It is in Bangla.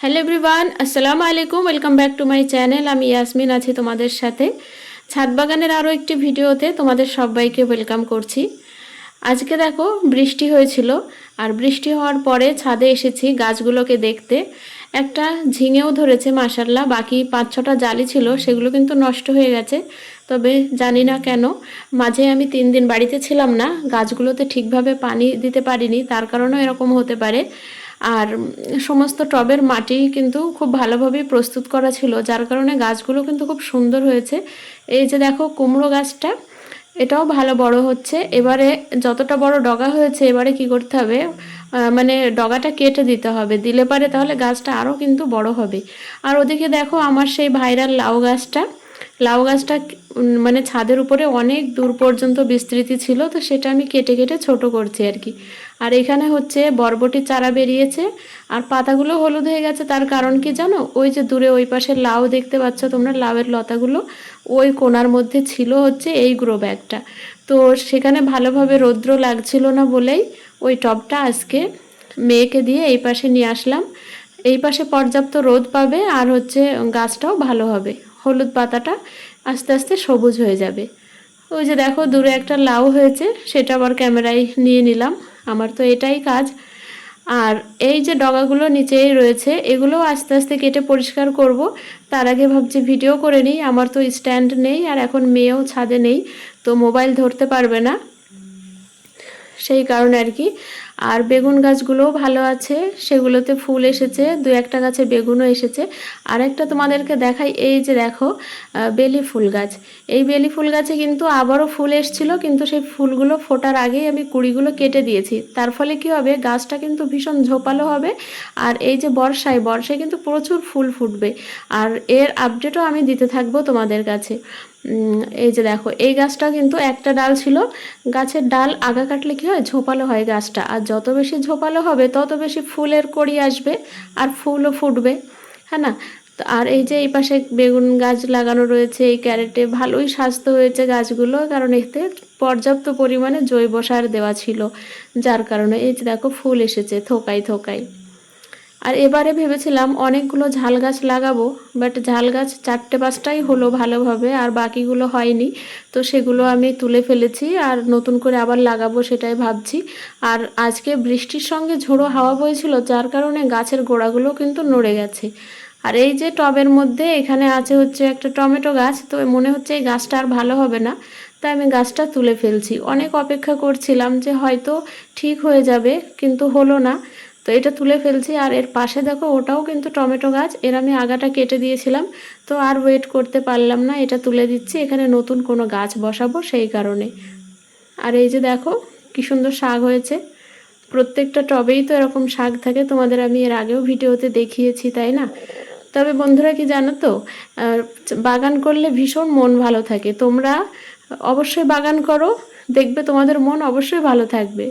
হ্যালো এভরিওয়ান, আসসালামু আলাইকুম। Welcome back to my channel. আমি ইয়াসমিন আছি তোমাদের সাথে। ছাদ বাগানের আরও একটি ভিডিওতে তোমাদের সবাইকে ওয়েলকাম করছি। আজকে দেখো বৃষ্টি হয়েছিল, আর বৃষ্টি হওয়ার পরে ছাদে এসেছি গাছগুলোকে দেখতে। একটা ঝিঙেও ধরেছে মাশাল্লাহ, বাকি 5-6টা জালি ছিল সেগুলো কিন্তু নষ্ট হয়ে গেছে। তবে জানি না কেন, মাঝে আমি 3 দিন বাড়িতে ছিলাম না, গাছগুলোতে ঠিকভাবে পানি দিতে পারিনি, তার কারণেও এরকম হতে পারে। আর সমস্ত টবের মাটি কিন্তু খুব ভালোভাবেই প্রস্তুত করা ছিল, যার কারণে গাছগুলো কিন্তু খুব সুন্দর হয়েছে। এই যে দেখো কুমড়ো গাছটা, এটাও ভালো বড় হচ্ছে। এবারে যতটা বড় ডগা হয়েছে, এবারে কি করতে হবে, মানে ডগাটা কেটে দিতে হবে, দিলে পারে তাহলে গাছটা আরও কিন্তু বড় হবে। আর ওদিকে দেখো আমার সেই ভাইরাল লাউ গাছটা মানে ছাদের উপরে অনেক দূর পর্যন্ত বিস্তৃতি ছিল, তো সেটা আমি কেটে কেটে ছোট করছি আর কি। আর এখানে হচ্ছে বরবটির চারা বেরিয়েছে, আর পাতাগুলো হলুদ হয়ে গেছে। তার কারণ কি জানো, ওই যে দূরে ওই পাশে লাউ দেখতে পাচ্ছ তোমরা, লাউয়ের লতাগুলো ওই কোণার মধ্যে ছিল হচ্ছে এই গ্রো ব্যাগটা। তো সেখানে ভালোভাবে রৌদ্র লাগছিল না বলেই ওই টবটা আজকে মেয়েকে দিয়ে এই পাশে নিয়ে আসলাম। এই পাশে পর্যাপ্ত রোদ পাবে, আর হচ্ছে গাছটাও ভালো হবে, হলুদ পাতাটা আস্তে আস্তে সবুজ হয়ে যাবে। ওই যে দেখো দূরে একটা লাউ হয়েছে, সেটা আবার ক্যামেরায় নিয়ে নিলাম, আমার তো এটাই কাজ। আর এই যে ডগাগুলো নিচেই রয়েছে, এগুলো আস্তে আস্তে কেটে পরিষ্কার করব। তার আগে ভাবছি ভিডিও করে নিই, আমার তো স্ট্যান্ড নেই, আর এখন মেয়েও ছাদে নেই, তো মোবাইল ধরতে পারবে না, সেই কারণে আর কি। আর বেগুন গাছগুলোও ভালো আছে, সেগুলোতে ফুল এসেছে, 2-1টা গাছে বেগুনও এসেছে। আর একটা তোমাদেরকে দেখাই, এই যে দেখো বেলি ফুল গাছ। এই বেলি ফুল গাছে কিন্তু আবারও ফুল এসেছিল, কিন্তু সেই ফুলগুলো ফোটার আগেই আমি কুড়িগুলো কেটে দিয়েছি। তার ফলে কি হবে, গাছটা কিন্তু ভীষণ ঝোপালো হবে। আর এই যে বর্ষায় কিন্তু প্রচুর ফুল ফুটবে। আর এর আপডেটও আমি দিতে থাকবো তোমাদের কাছে। এই যে দেখো এই গাছটা কিন্তু একটা ডাল ছিল, গাছের ডাল আগা কাটলে কি হয়, ঝোপালো হয় গাছটা, আর যত বেশি ঝোপালো হবে তত বেশি ফুলের কড়ি আসবে, আর ফুলও ফুটবে, হ্যাঁ না। আর এই যে এই পাশে বেগুন গাছ লাগানো রয়েছে এই ক্যারেটে, ভালোই স্বাস্থ্য হয়েছে গাছগুলো, কারণ এতে পর্যাপ্ত পরিমাণে জৈব সার দেওয়া ছিল, যার কারণে এই যে দেখো ফুল এসেছে থোকায় থোকায়। আর এবারে ভেবেছিলাম অনেকগুলো ঝাল গাছ লাগাবো, বাট ঝাল গাছ 4-5টাই হলো ভালোভাবে, আর বাকিগুলো হয়নি। তো সেগুলো আমি তুলে ফেলেছি, আর নতুন করে আবার লাগাবো সেটাই ভাবছি। আর আজকে বৃষ্টির সঙ্গে ঝোড়ো হাওয়া বইছিল, যার কারণে গাছের গোড়াগুলো কিন্তু নড়ে গেছে। আর এই যে টবের মধ্যে এখানে আছে হচ্ছে একটা টমেটো গাছ, তো মনে হচ্ছে এই গাছটা আর ভালো হবে না, তাই আমি গাছটা তুলে ফেলছি। অনেক অপেক্ষা করছিলাম যে হয়তো ঠিক হয়ে যাবে, কিন্তু হলো না, তো এটা তুলে ফেলছি। আর এর পাশে দেখো ওটাও কিন্তু টমেটো গাছ, এর আমি আগাটা কেটে দিয়েছিলাম, তো আর ওয়েট করতে পারলাম না, এটা তুলে দিচ্ছি, এখানে নতুন কোনো গাছ বসাবো সেই কারণে। আর এই যে দেখো কি সুন্দর শাক হয়েছে, প্রত্যেকটা টবেই তো এরকম শাক থাকে, তোমাদের আমি এর আগেও ভিডিওতে দেখিয়েছি, তাই না? তবে বন্ধুরা কি জানো তো, বাগান করলে ভীষণ মন ভালো থাকে। তোমরা অবশ্যই বাগান করো, দেখবে তোমাদের মন অবশ্যই ভালো থাকবে।